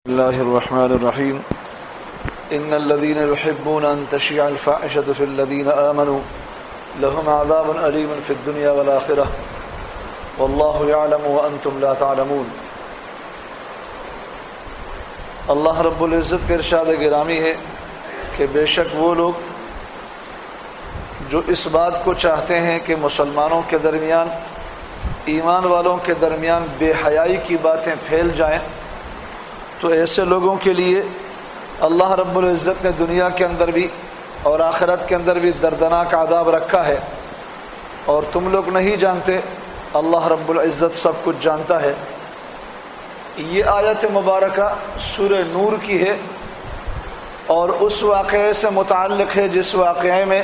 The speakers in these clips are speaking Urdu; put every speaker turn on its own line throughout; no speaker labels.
الله الرحمن الرحيم إن الذين يحبون أن تشيع الفاحشة في الذين آمنوا لهم عذاب أليم في الدنيا والآخرة والله يعلم وأنتم لا تعلمون۔ اللہ رب العزت کا ارشاد گرامی ہے کہ بے شک وہ لوگ جو اس بات کو چاہتے ہیں کہ مسلمانوں کے درمیان، ایمان والوں کے درمیان بے حیائی کی باتیں پھیل جائیں، تو ایسے لوگوں کے لیے اللہ رب العزت نے دنیا کے اندر بھی اور آخرت کے اندر بھی دردناک عذاب رکھا ہے، اور تم لوگ نہیں جانتے، اللہ رب العزت سب کچھ جانتا ہے۔ یہ آیت مبارکہ سورہ نور کی ہے اور اس واقعے سے متعلق ہے جس واقعے میں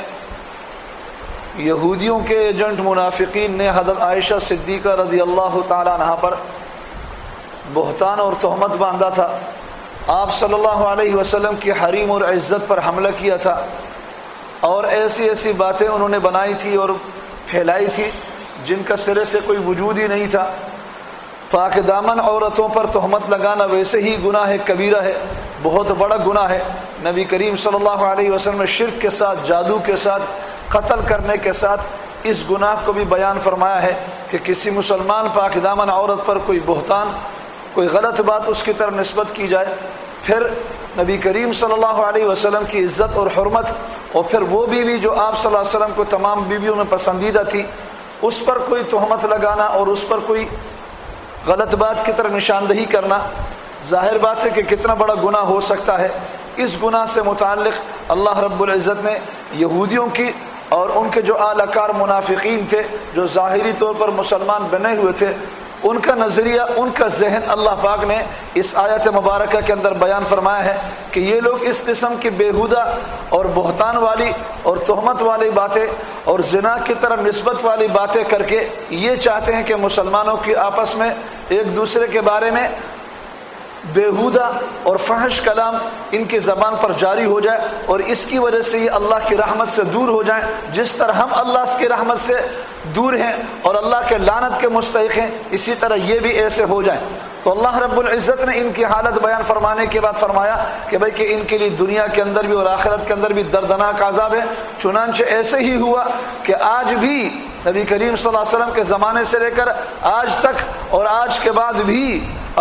یہودیوں کے ایجنٹ منافقین نے حضرت عائشہ صدیقہ رضی اللہ تعالیٰ عنہا پر بہتان اور تہمت باندھا تھا، آپ صلی اللہ علیہ وسلم کی حریم اور عزت پر حملہ کیا تھا، اور ایسی ایسی باتیں انہوں نے بنائی تھی اور پھیلائی تھی جن کا سرے سے کوئی وجود ہی نہیں تھا۔ پاک دامن عورتوں پر تہمت لگانا ویسے ہی گناہ کبیرہ ہے، بہت بڑا گناہ ہے۔ نبی کریم صلی اللہ علیہ وسلم نے شرک کے ساتھ، جادو کے ساتھ، قتل کرنے کے ساتھ اس گناہ کو بھی بیان فرمایا ہے کہ کسی مسلمان پاک دامن عورت پر کوئی بہتان، کوئی غلط بات اس کی طرف نسبت کی جائے، پھر نبی کریم صلی اللہ علیہ وسلم کی عزت اور حرمت، اور پھر وہ بیوی جو آپ صلی اللہ علیہ وسلم کو تمام بیویوں میں پسندیدہ تھی، اس پر کوئی تہمت لگانا اور اس پر کوئی غلط بات کی طرف نشاندہی کرنا، ظاہر بات ہے کہ کتنا بڑا گناہ ہو سکتا ہے۔ اس گناہ سے متعلق اللہ رب العزت نے یہودیوں کی اور ان کے جو اعلی کار منافقین تھے، جو ظاہری طور پر مسلمان بنے ہوئے تھے، ان کا نظریہ، ان کا ذہن اللہ پاک نے اس آیت مبارکہ کے اندر بیان فرمایا ہے کہ یہ لوگ اس قسم کی بیہودہ اور بہتان والی اور تہمت والی باتیں اور زنا کی طرف نسبت والی باتیں کر کے یہ چاہتے ہیں کہ مسلمانوں کی آپس میں ایک دوسرے کے بارے میں بیہودہ اور فحش کلام ان کی زبان پر جاری ہو جائے، اور اس کی وجہ سے یہ اللہ کی رحمت سے دور ہو جائیں، جس طرح ہم اللہ کی رحمت سے دور ہیں اور اللہ کے لعنت کے مستحق ہیں، اسی طرح یہ بھی ایسے ہو جائیں۔ تو اللہ رب العزت نے ان کی حالت بیان فرمانے کے بعد فرمایا کہ بھئی کہ ان کے لیے دنیا کے اندر بھی اور آخرت کے اندر بھی دردناک عذاب ہے۔ چنانچہ ایسے ہی ہوا کہ آج بھی نبی کریم صلی اللہ علیہ وسلم کے زمانے سے لے کر آج تک اور آج کے بعد بھی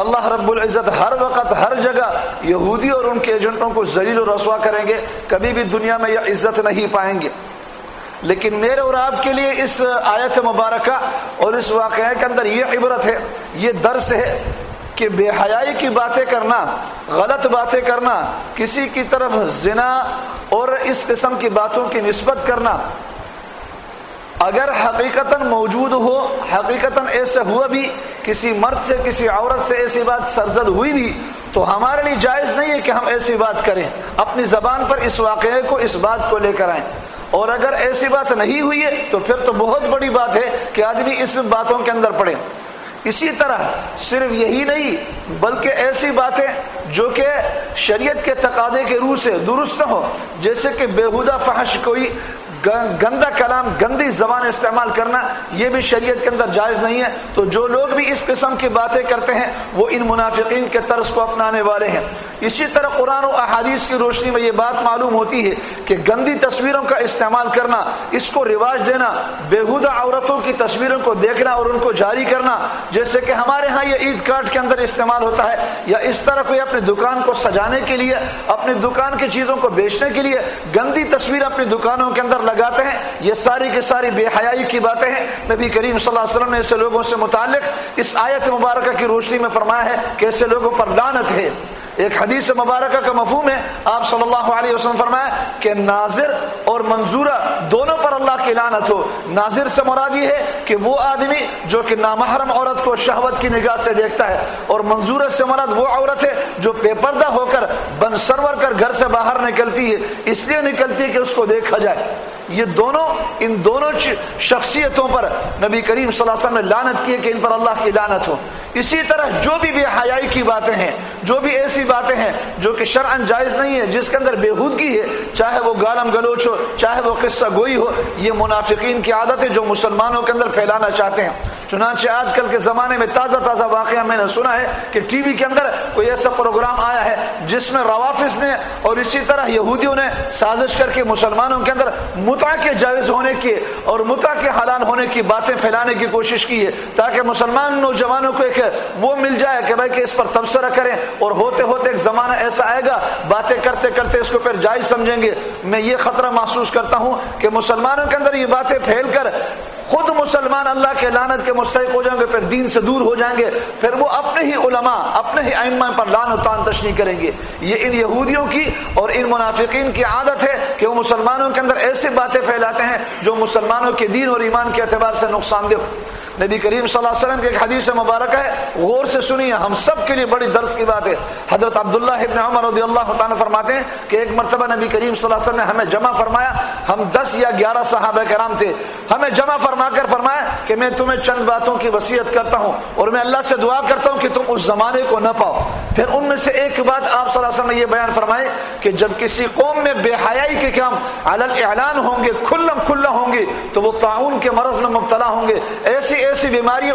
اللہ رب العزت ہر وقت ہر جگہ یہودی اور ان کے ایجنٹوں کو ذلیل و رسوا کریں گے، کبھی بھی دنیا میں یہ عزت نہیں پائیں گے۔ لیکن میرے اور آپ کے لیے اس آیت مبارکہ اور اس واقعے کے اندر یہ عبرت ہے، یہ درس ہے کہ بے حیائی کی باتیں کرنا، غلط باتیں کرنا، کسی کی طرف زنا اور اس قسم کی باتوں کی نسبت کرنا اگر حقیقتاً موجود ہو، حقیقتاً ایسے ہوا بھی، کسی مرد سے کسی عورت سے ایسی بات سرزد ہوئی بھی، تو ہمارے لیے جائز نہیں ہے کہ ہم ایسی بات کریں، اپنی زبان پر اس واقعے کو، اس بات کو لے کر آئیں۔ اور اگر ایسی بات نہیں ہوئی ہے تو پھر تو بہت بڑی بات ہے کہ آدمی اس باتوں کے اندر پڑے۔ اسی طرح صرف یہی نہیں بلکہ ایسی باتیں جو کہ شریعت کے تقاضے کے روح سے درست نہ ہو، جیسے کہ بیہودہ فحش، کوئی گندا کلام، گندی زبان استعمال کرنا، یہ بھی شریعت کے اندر جائز نہیں ہے۔ تو جو لوگ بھی اس قسم کی باتیں کرتے ہیں وہ ان منافقین کے طرز کو اپنانے والے ہیں۔ اسی طرح قرآن و احادیث کی روشنی میں یہ بات معلوم ہوتی ہے کہ گندی تصویروں کا استعمال کرنا، اس کو رواج دینا، بیہودہ عورتوں کی تصویروں کو دیکھنا اور ان کو جاری کرنا، جیسے کہ ہمارے ہاں یہ عید کارڈ کے اندر استعمال ہوتا ہے، یا اس طرح کوئی اپنی دکان کو سجانے کے لیے، اپنی دکان کی چیزوں کو بیچنے کے لیے گندی تصویر اپنی دکانوں کے اندر لگاتے ہیں، یہ ساری کی ساری بے حیائی کی باتیں ہیں۔ نبی کریم صلی اللہ علیہ وسلم نے ایسے لوگوں سے متعلق اس آیت مبارکہ کی روشنی میں فرمایا ہے کہ ایسے لوگوں پر لعنت ہے۔ ایک حدیث مبارکہ کا مفہوم ہے، آپ صلی اللہ علیہ وسلم فرمایا کہ ناظر اور منظورہ دونوں پر اللہ کی لعنت ہو۔ ناظر سے مراد یہ ہے کہ وہ آدمی جو کہ نامحرم عورت کو شہوت کی نگاہ سے دیکھتا ہے، اور منظورہ سے مراد وہ عورت ہے جو بے پردہ ہو کر بن سرور کر گھر سے باہر نکلتی ہے، اس لیے نکلتی ہے کہ اس کو دیکھا جائے۔ یہ دونوں، ان دونوں شخصیتوں پر نبی کریم صلی اللہ علیہ وسلم نے لعنت کی ہے کہ ان پر اللہ کی لعنت ہو۔ اسی طرح جو بھی بے حیائی کی باتیں ہیں، جو بھی ایسی باتیں ہیں جو کہ شرعاً جائز نہیں ہے، جس کے اندر بےہودگی ہے، چاہے وہ گالم گلوچ ہو، چاہے وہ قصہ گوئی ہو، یہ منافقین کی عادت ہے جو مسلمانوں کے اندر پھیلانا چاہتے ہیں۔ چنانچہ آج کل کے زمانے میں تازہ تازہ واقعہ میں نے سنا ہے کہ ٹی وی کے اندر کوئی ایسا پروگرام آیا ہے جس میں روافض نے اور اسی طرح یہودیوں نے سازش کر کے مسلمانوں کے اندر متع کے جائز ہونے کی اور متع کے حلال ہونے کی باتیں پھیلانے کی کوشش کی ہے، تاکہ مسلمان نوجوانوں کو ایک وہ مل جائے کہ بھائی کہ اس پر تبصرہ کریں، اور ہوتے ہوتے ایک زمانہ ایسا آئے گا باتیں کرتے کرتے اس کو پھر جائز سمجھیں گے۔ میں یہ خطرہ محسوس کرتا ہوں کہ مسلمانوں کے اندر یہ باتیں پھیل کر خود مسلمان اللہ کے لعنت کے مستحق ہو جائیں گے، پھر دین سے دور ہو جائیں گے، پھر وہ اپنے ہی علماء اپنے ہی ائمہ پر لعن و طعن تشنیع کریں گے۔ یہ ان یہودیوں کی اور ان منافقین کی عادت ہے کہ وہ مسلمانوں کے اندر ایسی باتیں پھیلاتے ہیں جو مسلمانوں کے دین اور ایمان کے اعتبار سے نقصان دہ ہو۔ نبی کریم صلی اللہ علیہ وسلم کی ایک حدیث مبارکہ ہے، غور سے سنیے، ہم سب کے لیے بڑی درس کی بات ہے۔ حضرت عبداللہ ابن عمر رضی اللہ تعالیٰ فرماتے ہیں کہ ایک مرتبہ نبی کریم صلی اللہ علیہ وسلم نے ہمیں جمع فرمایا، ہم 10 یا 11 صحابہ کرام تھے، ہمیں جمع فرما کر فرمایا کہ میں تمہیں چند باتوں کی وصیت کرتا ہوں اور میں اللہ سے دعا کرتا ہوں کہ تم اس زمانے کو نہ پاؤ۔ پھر ان میں سے ایک بات آپ صلی اللہ علیہ وسلم نے یہ بیان فرمائے کہ جب کسی قوم میں بے حیائی کے کام علی الاعلان ہوں گے، کھلم کھلا ہوں گے، تو وہ طاعون کے مرض میں مبتلا ہوں گے، ایسی ایسی بیماریوں